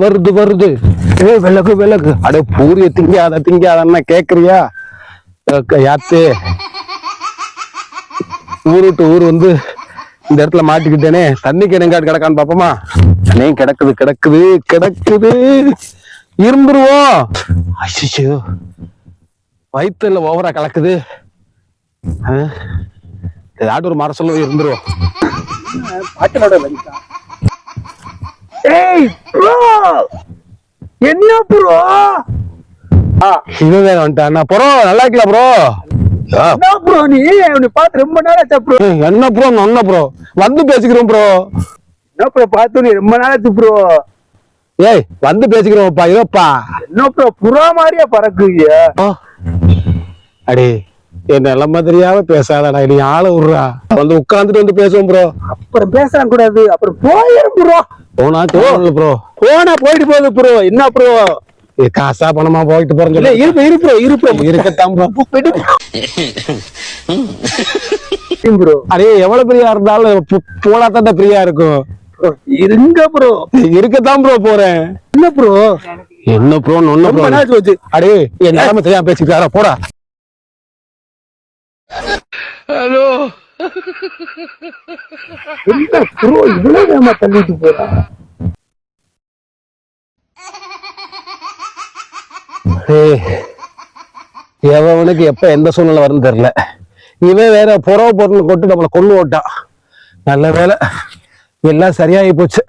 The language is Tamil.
வருது வருது. விலகு விலகு. அட பூரிய திங்காதன்னா கேக்குறியா? யாத்து ஊரு விட்டு ஊர் வந்து இந்த இடத்துல மாட்டிக்கிட்டேனே. தண்ணிக்கு எங்காடு கிடக்கான்னு பாப்போமா? தண்ணியும் கிடக்குது கிடக்குது கிடக்குது. இருந்துருவோம். அச்சோ, வயிற்றுல ஓவரா கலக்குது. ஏதாட்டு ஒரு மர சொல்ல இருந்துருவோம். என்ன ப்ரோ? இவன் வேற வந்துட்டான். ப்ரோ நல்லா இருக்கல ப்ரோ? என்ன ப்ரோ நீ பார்த்து ரொம்ப நாள் ஆச்சா ப்ரோ? என்ன ப்ரோ என்ன ப்ரோ வந்து பேசிக்கிறோம் ப்ரோ. என்ன ப்ரோ பார்த்து நீ ரொம்ப நாள் ஆச்சு ப்ரோ. ஏய் வந்து பேசிக்கிறோம்ப்பா. இதோப்பா என்ன ப்ரோ புறா மாதிரியா பறக்குங்க? அடே என் நிலைமை தெரியாம பேசாதடா. நீ ஆளை விடுறா. வந்து உட்காந்துட்டு வந்து பேசுவோம் ப்ரோ. அப்புறம் பேசலாம் கூடாது. அப்புறம் போயிடும் ப்ரோ. போனா ப்ரோ. போனா போயிட்டு போகுது ப்ரோ. என்ன ப்ரோ காசா பணமா போயிட்டு போறேன். இருக்கத்தான் ப்ரோ. அடே எவ்வளவு பிரியா இருந்தாலும் போனாதான் பிரியா இருக்கும். இருங்க ப்ரோ. இருக்கத்தான் ப்ரோ போறேன். என்ன ப்ரோ என்ன ப்ரோ ஒன்னும் ப்ரோ. அடே என் நிலைமை தெரியாம பேசிக்கிட்டாரா போடா. ஹலோ என்ன ப்ரோ இவ்வளவு வேகமா தள்ளிட்டு போறா? எவனுக்கு எப்ப எந்த சூழ்நிலை வரும்னு தெரியல. இவன் வேற புறவை பொருள் கொட்டு நம்மளை கொண்டு ஓட்டான். நல்ல வேலை எல்லாம் சரியாகி போச்சு.